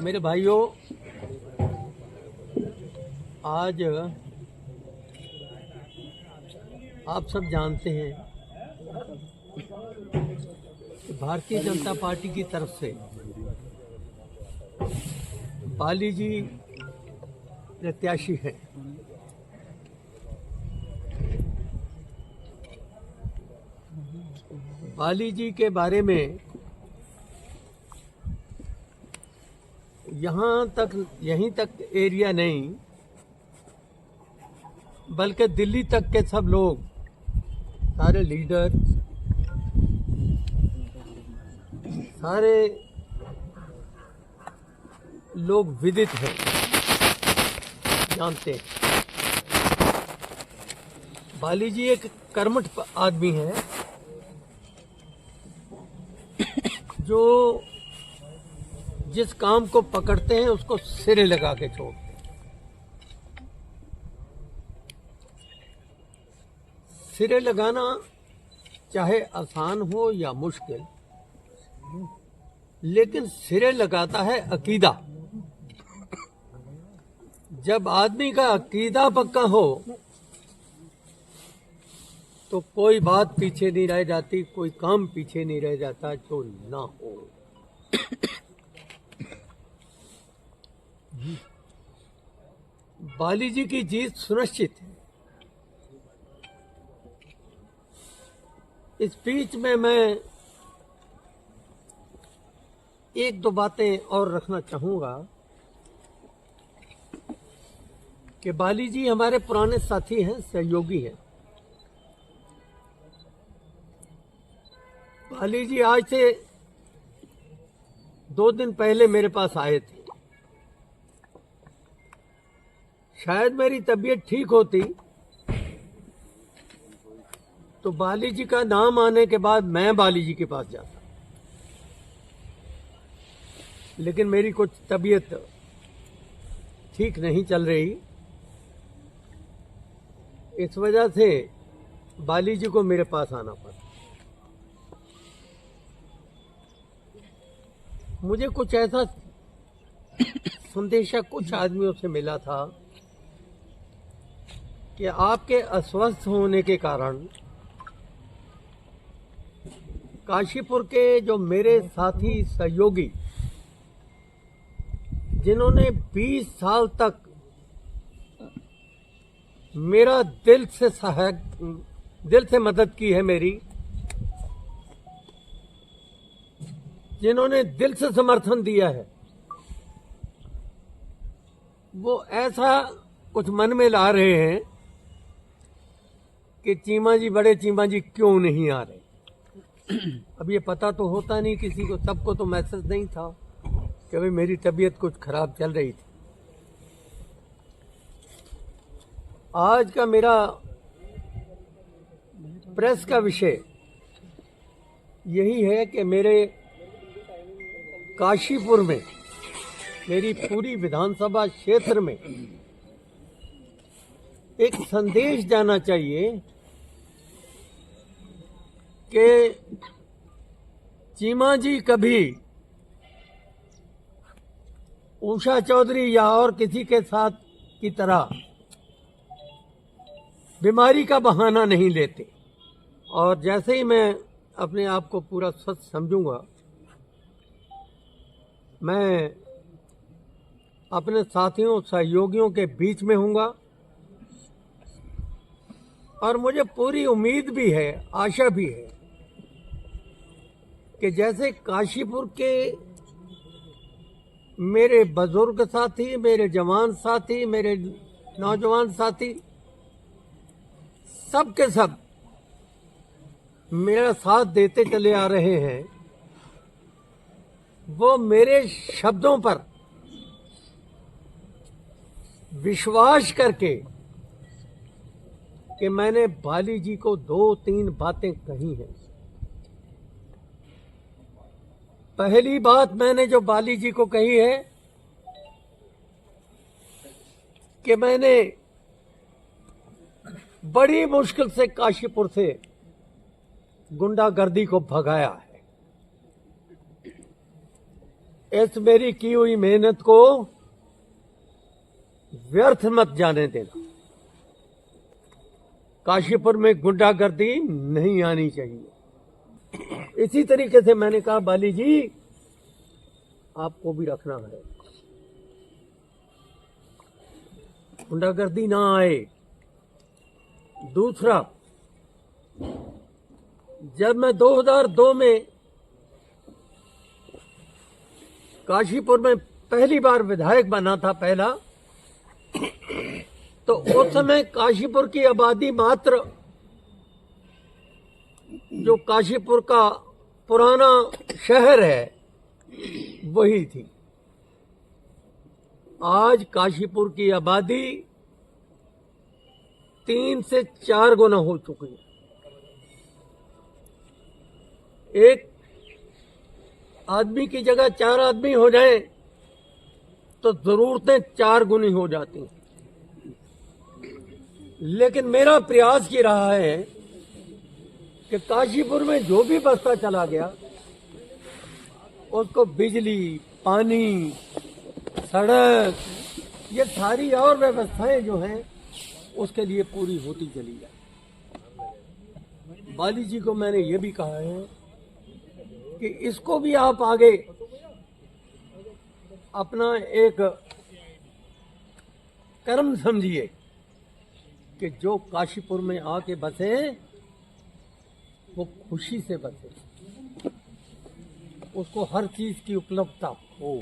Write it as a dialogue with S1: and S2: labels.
S1: मेरे भाइयों, आज आप सब जानते हैं कि भारतीय जनता पार्टी की तरफ से बाली जी प्रत्याशी हैं। बाली जी के बारे में यहीं तक एरिया नहीं, बल्कि दिल्ली तक के सब लोग, सारे लीडर, सारे लोग विदित हैं, जानते हैं। बाली जी एक कर्मठ आदमी है जो जिस काम को पकड़ते हैं उसको सिरे लगा के छोड़ते हैं। सिरे लगाना चाहे आसान हो या मुश्किल, लेकिन सिरे लगाता है अकीदा। जब आदमी का अकीदा पक्का हो तो कोई बात पीछे नहीं रह जाती, कोई काम पीछे नहीं रह जाता जो ना हो। बाली जी की जीत सुनिश्चित है। इस बीच में मैं एक दो बातें और रखना चाहूंगा कि बाली जी हमारे पुराने साथी हैं, सहयोगी हैं। बाली जी आज से 2 दिन पहले मेरे पास आए थे। शायद मेरी तबीयत ठीक होती तो बाली जी का नाम आने के बाद मैं बाली जी के पास जाता, लेकिन मेरी कुछ तबीयत ठीक नहीं चल रही। इस वजह से बाली जी को मेरे पास आना पड़ा। मुझे कुछ ऐसा संदेशा कुछ आदमियों से मिला था कि आपके अस्वस्थ होने के कारण काशीपुर के जो मेरे साथी सहयोगी, जिन्होंने 20 साल तक मेरा दिल से मदद की है, मेरी जिन्होंने दिल से समर्थन दिया है, वो ऐसा कुछ मन में ला रहे हैं कि चीमा जी, बड़े चीमा जी क्यों नहीं आ रहे। अब ये पता तो होता नहीं किसी को, सबको तो मैसेज नहीं था कि भाई मेरी तबीयत कुछ खराब चल रही थी। आज का मेरा प्रेस का विषय यही है कि मेरे काशीपुर में, मेरी पूरी विधानसभा क्षेत्र में एक संदेश जाना चाहिए कि चीमा जी कभी उषा चौधरी या और किसी के साथ की तरह बीमारी का बहाना नहीं लेते। और जैसे ही मैं अपने आप को पूरा स्वस्थ समझूंगा, मैं अपने साथियों, सहयोगियों के बीच में हूंगा। और मुझे पूरी उम्मीद भी है, आशा भी है कि जैसे काशीपुर के मेरे बुजुर्ग साथी, मेरे जवान साथी, मेरे नौजवान साथी, सब के सब मेरा साथ देते चले आ रहे हैं, वो मेरे शब्दों पर विश्वास करके कि मैंने बाली जी को 2-3 बातें कही हैं। पहली बात मैंने जो बाली जी को कही है कि मैंने बड़ी मुश्किल से काशीपुर से गुंडागर्दी को भगाया है। इस मेरी की हुई मेहनत को व्यर्थ मत जाने देना। काशीपुर में गुंडागर्दी नहीं आनी चाहिए। इसी तरीके से मैंने कहा बाली जी आपको भी रखना है, गुंडागर्दी ना आए। दूसरा, जब मैं 2002 में काशीपुर में पहली बार विधायक बना था पहला, तो उस समय काशीपुर की आबादी मात्र जो काशीपुर का पुराना शहर है वही थी। आज काशीपुर की आबादी 3 से 4 गुना हो चुकी है। एक आदमी की जगह 4 आदमी हो जाए तो जरूरतें 4 गुनी हो जाती हैं। लेकिन मेरा प्रयास ये रहा है कि काशीपुर में जो भी बस्ता चला गया उसको बिजली, पानी, सड़क, ये सारी और व्यवस्थाएं जो हैं उसके लिए पूरी होती चली जाए। बाली जी को मैंने ये भी कहा है कि इसको भी आप आगे अपना एक कर्म समझिए कि जो काशीपुर में आके बसे वो खुशी से बसे, उसको हर चीज की उपलब्धता हो।